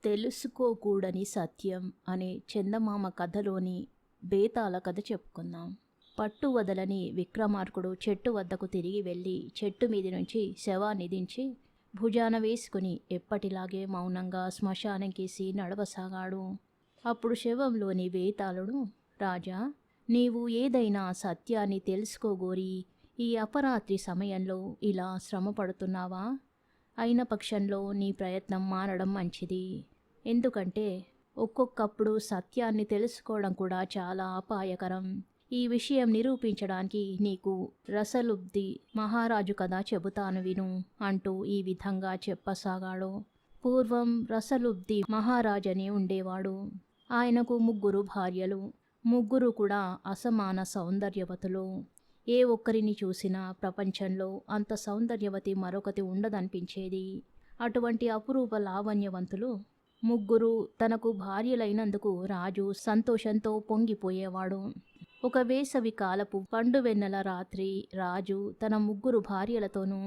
తెలుసుకోకూడని సత్యం అనే చందమామ కథలోని బేతాళ కథ చెప్పుకుందాం. పట్టు వదలని విక్రమార్కుడు చెట్టు వద్దకు తిరిగి వెళ్ళి చెట్టు మీది నుంచి శవాన్ని దించి భుజాన వేసుకుని ఎప్పటిలాగే మౌనంగా శ్మశానంకేసి నడవసాగాడు. అప్పుడు శవంలోని బేతాళుడు, రాజా, నీవు ఏదైనా సత్యాన్ని తెలుసుకోగోరి ఈ అపరాత్రి సమయంలో ఇలా శ్రమ పడుతున్నావా? అయిన పక్షంలో నీ ప్రయత్నం మానడం మంచిది. ఎందుకంటే ఒక్కొక్కప్పుడు సత్యాన్ని తెలుసుకోవడం కూడా చాలా అపాయకరం. ఈ విషయం నిరూపించడానికి నీకు రసలుబ్ది మహారాజు కథ చెబుతాను విను అంటూ ఈ విధంగా చెప్పసాగాడు. పూర్వం రసలుబ్ది మహారాజని ఉండేవాడు. ఆయనకు 3 భార్యలు. 3 కూడా అసమాన సౌందర్యవతులు. ఏ ఒక్కరిని చూసినా ప్రపంచంలో అంత సౌందర్యవతి మరొకటి ఉండదనిపించేది. అటువంటి అపురూప లావణ్యవంతులు 3 తనకు భార్యలైనందుకు రాజు సంతోషంతో పొంగిపోయేవాడు. ఒక వేసవి కాలపు పండువెన్నెల రాత్రి రాజు తన 3 భార్యలతోనూ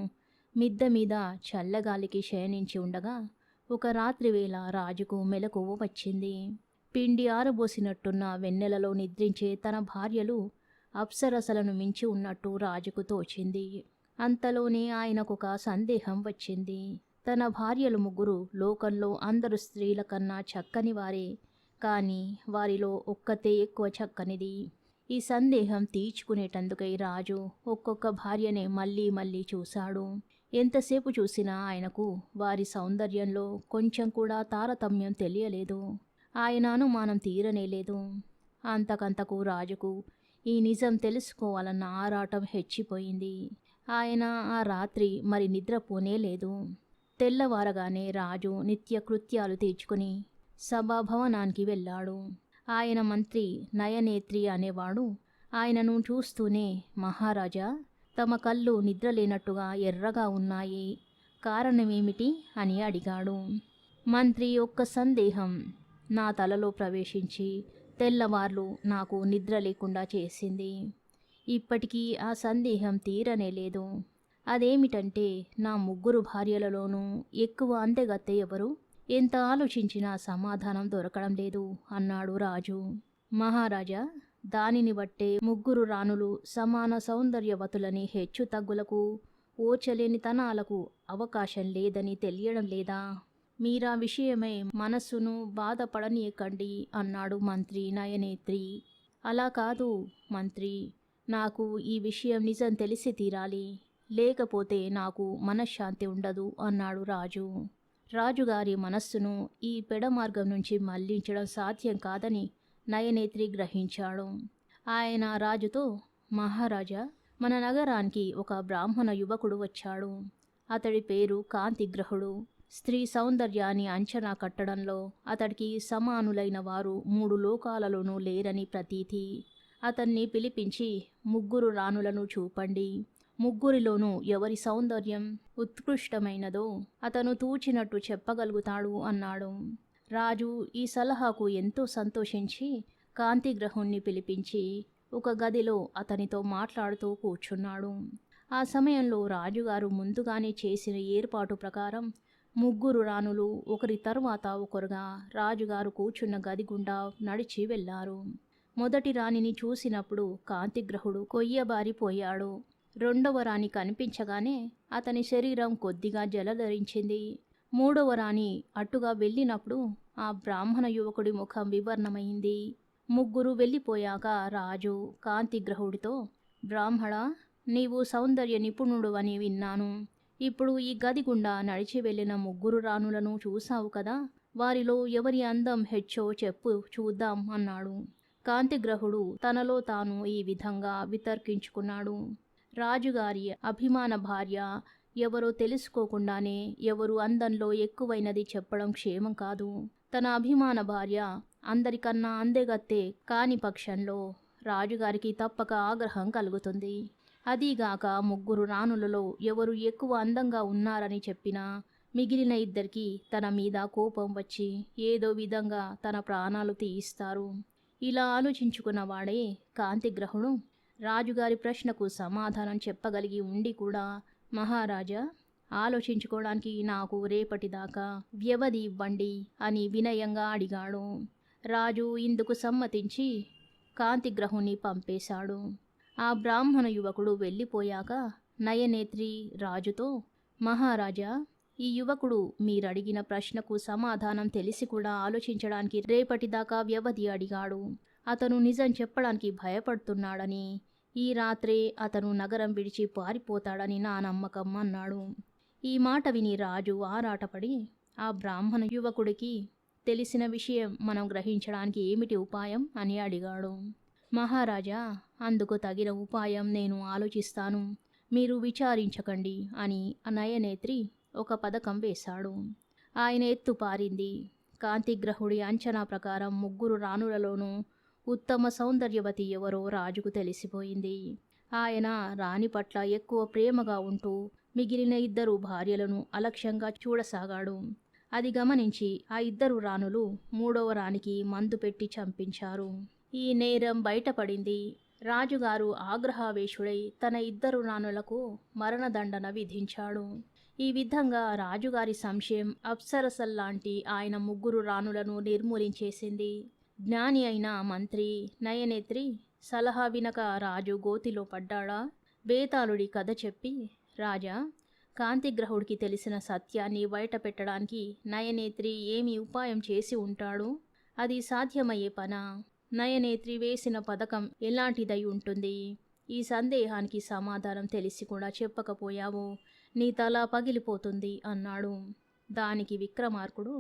మిద్దె మీద చల్లగాలికి శయనించి ఉండగా ఒక రాత్రి వేళ రాజుకు మెలకువ వచ్చింది. పిండి ఆరబోసినట్టున్న వెన్నెలలో నిద్రించే తన భార్యలు అప్సరసలను మించి ఉన్నట్టు రాజుకు తోచింది. అంతలోనే ఆయనకొక సందేహం వచ్చింది. తన భార్యలు 3 లోకంలో అందరు స్త్రీల కన్నా చక్కని వారే, కానీ వారిలో ఒక్కతే ఎక్కువ చక్కనిది. ఈ సందేహం తీర్చుకునేటందుకై రాజు ఒక్కొక్క భార్యనే మళ్ళీ మళ్ళీ చూశాడు. ఎంతసేపు చూసినా ఆయనకు వారి సౌందర్యంలో కొంచెం కూడా తారతమ్యం తెలియలేదు. ఆయన అనుమానం తీరనేలేదు. అంతకంతకు రాజుకు ఈ నిజం తెలుసుకోవాలన్న ఆరాటం హెచ్చిపోయింది. ఆయన ఆ రాత్రి మరి నిద్రపోనే లేదు. తెల్లవారగానే రాజు నిత్యకృత్యాలు తీర్చుకుని సభాభవనానికి వెళ్ళాడు. ఆయన మంత్రి నయనేత్రి అనేవాడు ఆయనను చూస్తూనే, మహారాజా, తమ కళ్ళు నిద్రలేనట్టుగా ఎర్రగా ఉన్నాయి, కారణమేమిటి అని అడిగాడు. మంత్రి ఒక్క సందేహం నా తలలో ప్రవేశించి తెల్లవార్లు నాకు నిద్ర లేకుండా చేసింది. ఇప్పటికీ ఆ సందేహం తీరనే లేదు. అదేమిటంటే నా 3 భార్యలలోనూ ఎక్కువ అందెగత్తె ఎవరు? ఎంత ఆలోచించినా సమాధానం దొరకడం లేదు అన్నాడు రాజు. మహారాజా, దానిని బట్టే 3 రాణులు సమాన సౌందర్యవతులని హెచ్చు తగ్గులకు ఓచలేని తనాలకు అవకాశం లేదని తెలియడం లేదా? మీరా విషయమై మనస్సును బాధపడనీయకండి అన్నాడు మంత్రి నయనేత్రి. అలా కాదు మంత్రి, నాకు ఈ విషయం నిజం తెలిసి తీరాలి, లేకపోతే నాకు మనశ్శాంతి ఉండదు అన్నాడు రాజు. రాజుగారి మనస్సును ఈ పెడమార్గం నుంచి మళ్లించడం సాధ్యం కాదని నయనేత్రి గ్రహించాడు. ఆయన రాజుతో, మహారాజా, మన నగరానికి ఒక బ్రాహ్మణ యువకుడు వచ్చాడు. అతడి పేరు కాంతిగ్రహుడు. స్త్రీ సౌందర్యాన్ని అంచనా కట్టడంలో అతడికి సమానులైన వారు 3 లోకాలలోనూ లేరని ప్రతీతి. అతన్ని పిలిపించి 3 రాణులను చూపండి. 3లోనూ ఎవరి సౌందర్యం ఉత్కృష్టమైనదో అతను తూచినట్టు చెప్పగలుగుతాడు అన్నాడు. రాజు ఈ సలహాకు ఎంతో సంతోషించి కాంతిగ్రహుణ్ణి పిలిపించి ఒక గదిలో అతనితో మాట్లాడుతూ కూర్చున్నాడు. ఆ సమయంలో రాజుగారు ముందుగానే చేసిన ఏర్పాటు ప్రకారం 3 రాణులు ఒకరి తర్వాత ఒకరుగా రాజుగారు కూర్చున్న గది గుండా నడిచి వెళ్లారు. మొదటి రాణిని చూసినప్పుడు కాంతిగ్రహుడు కొయ్యబారిపోయాడు. 2వ రాణి కనిపించగానే అతని శరీరం కొద్దిగా జలధరించింది. 3వ రాణి అటుగా వెళ్ళినప్పుడు ఆ బ్రాహ్మణ యువకుడి ముఖం వివర్ణమైంది. 3 వెళ్ళిపోయాక రాజు కాంతిగ్రహుడితో, బ్రాహ్మణ, నీవు సౌందర్య నిపుణుడు అని విన్నాను. ఇప్పుడు ఈ గది గుండా నడిచి వెళ్ళిన 3 రాణులను చూశావు కదా, వారిలో ఎవరి అందం హెచ్చో చెప్పు చూద్దాం అన్నాడు. కాంతిగ్రహుడు తనలో తాను ఈ విధంగా వితర్కించుకున్నాడు. రాజుగారి అభిమాన భార్య ఎవరో తెలుసుకోకుండానే ఎవరు అందంలో ఎక్కువైనది చెప్పడం క్షేమం కాదు. తన అభిమాన భార్య అందరికన్నా అందెగత్తె కాని పక్షంలో రాజుగారికి తప్పక ఆగ్రహం కలుగుతుంది. అదీగాక 3 రాణులలో ఎవరు ఎక్కువ అందంగా ఉన్నారని చెప్పినా మిగిలిన 2కి తన మీద కోపం వచ్చి ఏదో విధంగా తన ప్రాణాలు తీయిస్తారు. ఇలా ఆలోచించుకున్నవాడే కాంతిగ్రహుడు రాజుగారి ప్రశ్నకు సమాధానం చెప్పగలిగి ఉండి కూడా, మహారాజా, ఆలోచించుకోవడానికి నాకు రేపటిదాకా వ్యవధి ఇవ్వండి అని వినయంగా అడిగాడు. రాజు ఇందుకు సమ్మతించి కాంతిగ్రహుని పంపేశాడు. ఆ బ్రాహ్మణ యువకుడు వెళ్ళిపోయాక నయనేత్రి రాజుతో, మహారాజా, ఈ యువకుడు మీరడిగిన ప్రశ్నకు సమాధానం తెలిసి కూడా ఆలోచించడానికి రేపటిదాకా వ్యవధి అడిగాడు. అతను నిజం చెప్పడానికి భయపడుతున్నాడని, ఈ రాత్రే అతను నగరం విడిచి పారిపోతాడని నా నమ్మకం అన్నాడు. ఈ మాట విని రాజు ఆరాటపడి ఆ బ్రాహ్మణ యువకుడికి తెలిసిన విషయం మనం గ్రహించడానికి ఏమిటి ఉపాయం అని అడిగాడు. మహారాజా, అందుకు తగిన ఉపాయం నేను ఆలోచిస్తాను, మీరు విచారించకండి అని నయనేత్రి ఒక పథకం వేశాడు. ఆయన ఎత్తు పారింది. కాంతిగ్రహుడి అంచనా ప్రకారం 3 రాణులలోనూ ఉత్తమ సౌందర్యవతి ఎవరో రాజుకు తెలిసిపోయింది. ఆయన రాణి పట్ల ఎక్కువ ప్రేమగా ఉంటూ మిగిలిన 2 భార్యలను అలక్ష్యంగా చూడసాగాడు. అది గమనించి ఆ 2 రాణులు 3వ రాణికి మందు పెట్టి చంపించారు. ఈ నేరం బయటపడింది. రాజుగారు ఆగ్రహావేశుడై తన 2 రాణులకు మరణదండన విధించాడు. ఈ విధంగా రాజుగారి సంశయం అప్సరసల్లాంటి ఆయన 3 రాణులను నిర్మూలించేసింది. జ్ఞాని అయిన మంత్రి నయనేత్రి సలహా వినక రాజు గోతిలో పడ్డాడా? బేతాళుడి కథ చెప్పి, రాజా, కాంతిగ్రహుడికి తెలిసిన సత్యాన్ని బయటపెట్టడానికి నయనేత్రి ఏమి ఉపాయం చేసి ఉంటాడు? అది సాధ్యమయ్యే పనా? నయనేత్రి వేసిన పథకం ఎలాంటిదై ఉంటుంది? ఈ సందేహానికి సమాధానం తెలిసి కూడా చెప్పకపోయావు, నీ తల పగిలిపోతుంది అన్నాడు. దానికి విక్రమార్కుడు,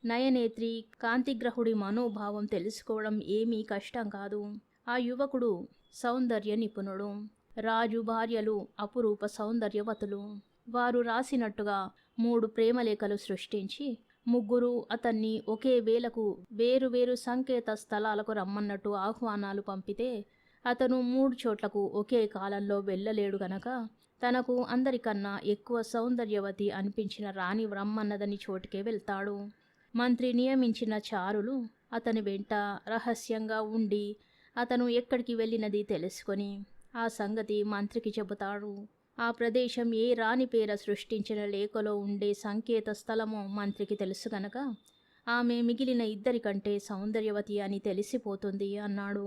నయనేత్రి కాంతిగ్రహుడి మనోభావం తెలుసుకోవడం ఏమీ కష్టం కాదు. ఆ యువకుడు సౌందర్య నిపుణుడు. రాజు భార్యలు అపురూప సౌందర్యవతులు. వారు రాసినట్టుగా 3 ప్రేమలేఖలు సృష్టించి 3 అతన్ని ఒకే వేళకు వేరువేరు సంకేత స్థలాలకు రమ్మన్నట్టు ఆహ్వానాలు పంపితే అతను 3 చోట్లకు ఒకే కాలంలో వెళ్ళలేడు గనక తనకు అందరికన్నా ఎక్కువ సౌందర్యవతి అనిపించిన రాణి రమ్మన్నదని చోటుకే వెళ్తాడు. మంత్రి నియమించిన చారులు అతని వెంట రహస్యంగా ఉండి అతను ఎక్కడికి వెళ్ళినది తెలుసుకొని ఆ సంగతి మంత్రికి చెబుతాడు. ఆ ప్రదేశం ఏ రాణి పేర సృష్టించిన లేఖలో ఉండే సంకేత స్థలమో మంత్రికి తెలుసు గనక ఆమె మిగిలిన 2 కంటే సౌందర్యవతి అని తెలిసిపోతుంది అన్నాడు.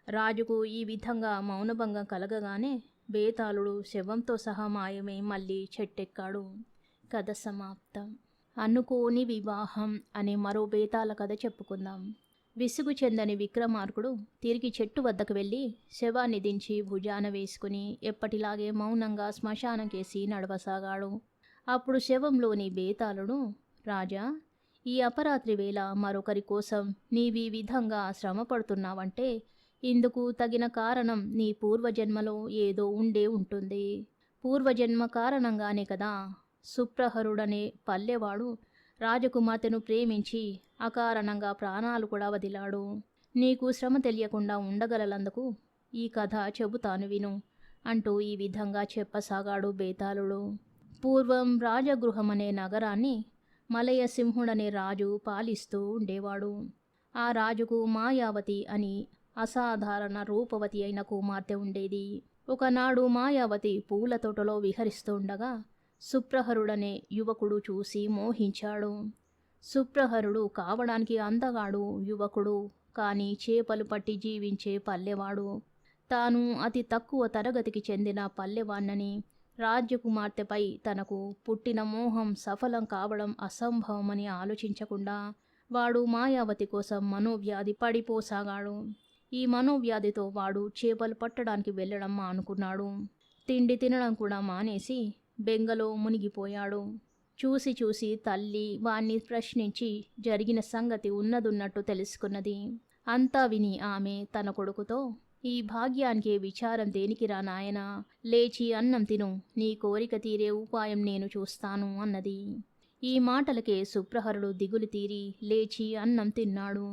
రాజుకు ఈ విధంగా మౌనభంగం కలగగానే బేతాళుడు శవంతో సహా మాయమై మళ్ళీ చెట్టెక్కాడు. కథ సమాప్తం. అనుకోని వివాహం అనే మరో బేతాళ కథ చెప్పుకుందాం. విసుగు చెందని విక్రమార్కుడు తిరిగి చెట్టు వద్దకు వెళ్ళి శవాన్ని దించి భుజాన వేసుకుని ఎప్పటిలాగే మౌనంగా శ్మశానం కేసి నడవసాగాడు. అప్పుడు శవంలోని బేతాళుడు, రాజా, ఈ అపరాత్రి వేళ మరొకరి కోసం నీవీ విధంగా శ్రమ పడుతున్నావంటే ఇందుకు తగిన కారణం నీ పూర్వజన్మలో ఏదో ఉండే ఉంటుంది. పూర్వజన్మ కారణంగానే కదా సుప్రహరుడనే పల్లెవాడు రాజకుమార్తెను ప్రేమించి అకారణంగా ప్రాణాలు కూడా వదిలాడు. నీకు శ్రమ తెలియకుండా ఉండగలనందుకు ఈ కథ చెబుతాను విను అంటూ ఈ విధంగా చెప్పసాగాడు బేతాళుడు. పూర్వం రాజగృహమనే నగరాన్ని మలయసింహుడనే రాజు పాలిస్తూ ఉండేవాడు. ఆ రాజుకు మాయావతి అని అసాధారణ రూపవతి అయిన కుమార్తె ఉండేది. ఒకనాడు మాయావతి పూల తోటలో విహరిస్తూ ఉండగా సుప్రహరుడనే యువకుడు చూసి మోహించాడు. సుప్రహరుడు కావడానికి అందగాడు యువకుడు, కానీ చేపలు పట్టి జీవించే పల్లెవాడు. తాను అతి తక్కువ తరగతికి చెందిన పల్లెవాణ్ణని, రాజ్యకుమార్తెపై తనకు పుట్టిన మోహం సఫలం కావడం అసంభవమని ఆలోచించకుండా వాడు మాయావతి కోసం మనోవ్యాధి పడిపోసాగాడు. ఈ మనోవ్యాధితో వాడు చేపలు పట్టడానికి వెళ్ళడం మానుకున్నాడు. తిండి తినడం కూడా మానేసి బెంగలో మునిగిపోయాడు. చూసి చూసి తల్లి వాణ్ణి ప్రశ్నించి జరిగిన సంగతి ఉన్నదున్నట్టు తెలుసుకున్నది. అంతా విని ఆమె తన కొడుకుతో, ఈ భాగ్యానికి విచారం దేనికిరా నాయనా, లేచి అన్నం తిను, నీ కోరిక తీరే ఉపాయం నేను చూస్తాను అన్నది. ఈ మాటలకే సుప్రహరుడు దిగులు తీరి లేచి అన్నం తిన్నాడు.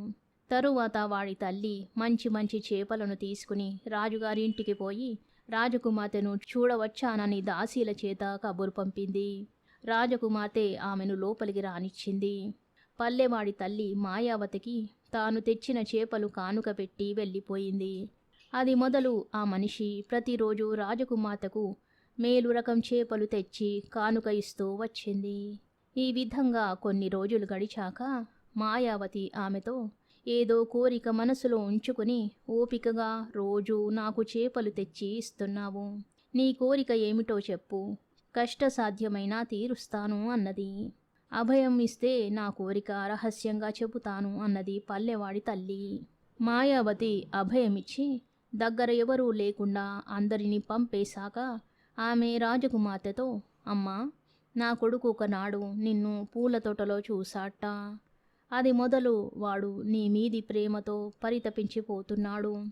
తరువాత వాడి తల్లి మంచి మంచి చేపలను తీసుకుని రాజుగారి ఇంటికి పోయి రాజకుమార్తెను చూడవచ్చానని దాసీల చేత కబురు పంపింది. రాజకుమార్తె ఆమెను లోపలికి రానిచ్చింది. పల్లెవాడి తల్లి మాయావతికి తాను తెచ్చిన చేపలు కానుక పెట్టి వెళ్ళిపోయింది. అది మొదలు ఆ మనిషి ప్రతిరోజు రాజకుమార్తెకు మేలు రకం చేపలు తెచ్చి కానుక ఇస్తూ వచ్చింది. ఈ విధంగా కొన్ని రోజులు గడిచాక మాయావతి ఆమెతో, ఏదో కోరిక మనసులో ఉంచుకుని ఓపికగా రోజూ నాకు చేపలు తెచ్చి ఇస్తున్నావు. నీ కోరిక ఏమిటో చెప్పు, కష్టసాధ్యమైనా తీరుస్తాను అన్నది. అభయం ఇస్తే నా కోరిక రహస్యంగా చెబుతాను అన్నది పల్లెవాడి తల్లి. మాయావతి అభయమిచ్చి దగ్గర ఎవరూ లేకుండా అందరినీ పంపేశాక ఆమె రాజకుమార్తెతో, అమ్మా, నా కొడుకు ఒకనాడు నిన్ను పూల తోటలో చూశాట. అది మొదలు వాడు నీ మీది ప్రేమతో పరితపించిపోతున్నాడు.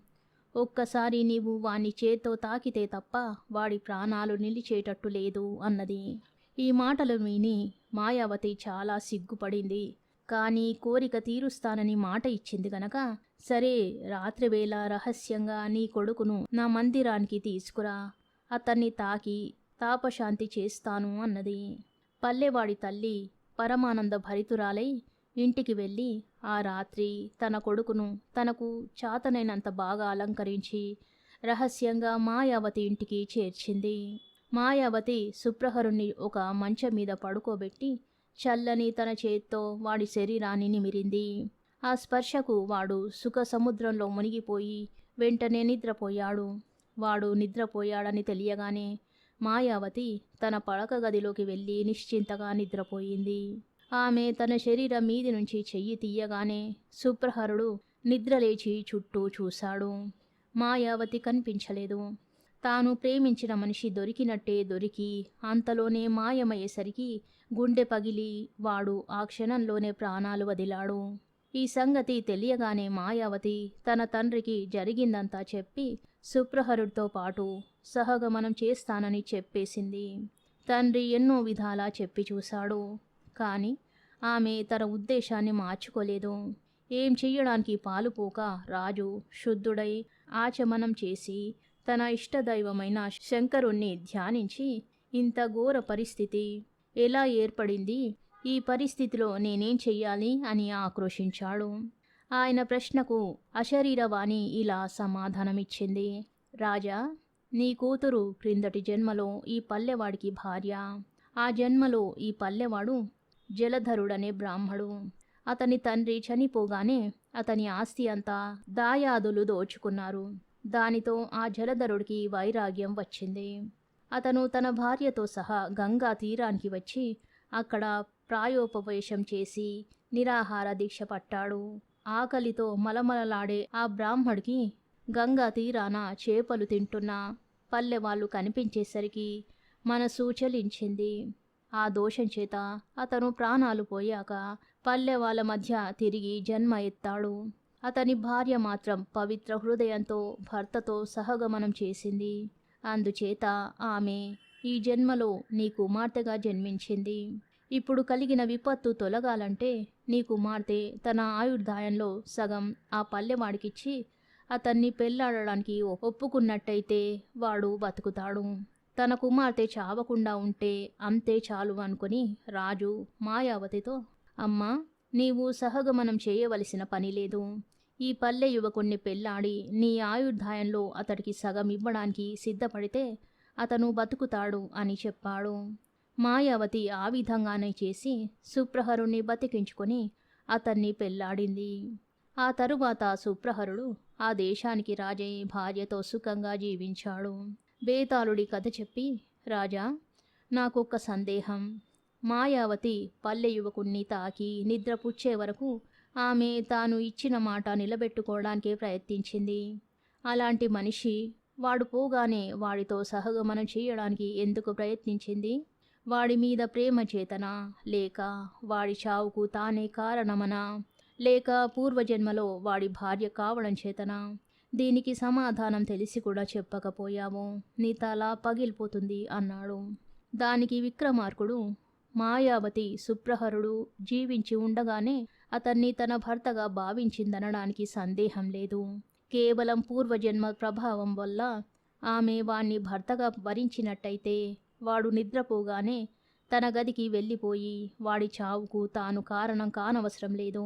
ఒక్కసారి నీవు వాణ్ణి చేత్తో తాకితే తప్ప వాడి ప్రాణాలు నిలిచేటట్టు లేదు అన్నది. ఈ మాటలు విని మాయావతి చాలా సిగ్గుపడింది. కానీ కోరిక తీరుస్తానని మాట ఇచ్చింది గనక, సరే, రాత్రివేళ రహస్యంగా నీ కొడుకును నా మందిరానికి తీసుకురా, అతన్ని తాకి తాపశాంతి చేస్తాను అన్నది. పల్లెవాడి తల్లి పరమానంద భరితురాలై ఇంటికి వెళ్ళి ఆ రాత్రి తన కొడుకును తనకు చాతనైనంత బాగా అలంకరించి రహస్యంగా మాయావతి ఇంటికి చేర్చింది. మాయావతి సుప్రహరుణ్ణి ఒక మంచం మీద పడుకోబెట్టి చల్లని తన చేత్తో వాడి శరీరాన్ని నిమిరింది. ఆ స్పర్శకు వాడు సుఖ సముద్రంలో మునిగిపోయి వెంటనే నిద్రపోయాడు. వాడు నిద్రపోయాడని తెలియగానే మాయావతి తన పడక గదిలోకి వెళ్ళి నిశ్చింతగా నిద్రపోయింది. ఆమె తన శరీరం మీది నుంచి చెయ్యి తీయగానే సుప్రహరుడు నిద్రలేచి చుట్టూ చూశాడు. మాయావతి కనిపించలేదు. తాను ప్రేమించిన మనిషి దొరికినట్టే దొరికి అంతలోనే మాయమయ్యేసరికి గుండె పగిలి వాడు ఆ క్షణంలోనే ప్రాణాలు వదిలాడు. ఈ సంగతి తెలియగానే మాయావతి తన తండ్రికి జరిగిందంతా చెప్పి సుప్రహరుడితో పాటు సహగమనం చేస్తానని చెప్పేసింది. తండ్రి ఎన్నో విధాలా చెప్పి చూశాడు. కానీ ఆమె తన ఉద్దేశాన్ని మార్చుకోలేదు. ఏం చెయ్యడానికి పాలుపోక రాజు శుద్ధుడై ఆచమనం చేసి తన ఇష్టదైవమైన శంకరుణ్ణి ధ్యానించి, ఇంత ఘోర పరిస్థితి ఎలా ఏర్పడింది, ఈ పరిస్థితిలో నేనేం చెయ్యాలి అని ఆక్రోశించాడు. ఆయన ప్రశ్నకు అశరీరవాణి ఇలా సమాధానమిచ్చింది. రాజా, నీ కూతురు క్రిందటి జన్మలో ఈ పల్లెవాడికి భార్య. ఆ జన్మలో ఈ పల్లెవాడు జలధరుడనే బ్రాహ్మడు. అతని తండ్రి చనిపోగానే అతని ఆస్తి అంతా దాయాదులు దోచుకున్నారు. దానితో ఆ జలధరుడికి వైరాగ్యం వచ్చింది. అతను తన భార్యతో సహా గంగా తీరానికి వచ్చి అక్కడ ప్రాయోపవేశం చేసి నిరాహార దీక్ష పట్టాడు. ఆకలితో మలమలలాడే ఆ బ్రాహ్మడికి గంగా తీరాన చేపలు తింటున్న పల్లెవాళ్ళు కనిపించేసరికి మనసు చలించింది. ఆ దోషం చేత అతను ప్రాణాలు పోయాక పల్లెవాళ్ళ మధ్య తిరిగి జన్మ ఎత్తాడు. అతని భార్య మాత్రం పవిత్ర హృదయంతో భర్తతో సహగమనం చేసింది. అందుచేత ఆమె ఈ జన్మలో నీ కుమార్తెగా జన్మించింది. ఇప్పుడు కలిగిన విపత్తు తొలగాలంటే నీ కుమార్తె తన ఆయుర్దాయంలో సగం ఆ పల్లెవాడికిచ్చి అతన్ని పెళ్లాడడానికి ఒప్పుకున్నట్టయితే వాడు బతుకుతాడు. తన కుమార్తె చావకుండా ఉంటే అంతే చాలు అనుకుని రాజు మాయావతితో, అమ్మా, నీవు సహగమనం చేయవలసిన పని లేదు. ఈ పల్లె యువకుణ్ణి పెళ్లాడి నీ ఆయుర్దాయంలో అతడికి సగం ఇవ్వడానికి సిద్ధపడితే అతను బతుకుతాడు అని చెప్పాడు. మాయావతి ఆ విధంగానే చేసి సుప్రహరుణ్ణి బతికించుకొని అతన్ని పెళ్లాడింది. ఆ తరువాత సుప్రహరుడు ఆ దేశానికి రాజై భార్యతో సుఖంగా జీవించాడు. బేతాళుడి కథ చెప్పి, రాజా, నాకొక్క సందేహం. మాయావతి పల్లె యువకుణ్ణి తాకి నిద్రపుచ్చే వరకు ఆమె తాను ఇచ్చిన మాట నిలబెట్టుకోవడానికే ప్రయత్నించింది. అలాంటి మనిషి వాడు పోగానే వాడితో సహగమనం చేయడానికి ఎందుకు ప్రయత్నించింది? వాడి మీద ప్రేమ చేతనా, లేక వాడి చావుకు తానే కారణమనా, లేక పూర్వజన్మలో వాడి భార్య కావడం చేతనా? దీనికి సమాధానం తెలిసి కూడా చెప్పకపోయావు, నీ తల పగిలిపోతుంది అన్నాడు. దానికి విక్రమార్కుడు, మాయావతి సుప్రహరుడు జీవించి ఉండగానే అతన్ని తన భర్తగా భావించిందనడానికి సందేహం లేదు. కేవలం పూర్వజన్మ ప్రభావం వల్ల ఆమె వాణ్ణి భర్తగా వరించినట్టయితే వాడు నిద్రపోగానే తన గదికి వెళ్ళిపోయి వాడి చావుకు తాను కారణం కానవసరం లేదు.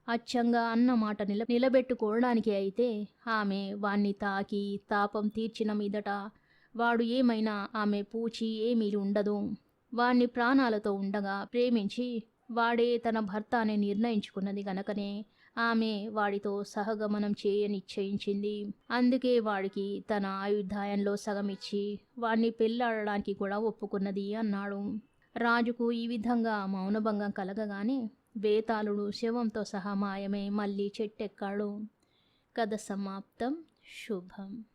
అచ్చంగా అన్న మాట నిలబెట్టుకోవడానికి అయితే ఆమె వాణ్ణి తాకి తాపం తీర్చిన మీదట వాడు ఏమైనా ఆమె పూచి ఏమీ ఉండదు. వాణ్ణి ప్రాణాలతో ఉండగా ప్రేమించి వాడే తన భర్త అని నిర్ణయించుకున్నది గనకనే ఆమె వాడితో సహగమనం నిశ్చయించింది. అందుకే వాడికి తన ఆయుర్దాయంలో సగమిచ్చి వాణ్ణి పెళ్ళాడడానికి కూడా ఒప్పుకున్నది అన్నాడు. రాజుకు ఈ విధంగా మౌనభంగం కలగగానే బేతాళుడు శవంతో సహా మాయమై మళ్ళీ చెట్టెక్కాడు. కథ సమాప్తం. శుభం.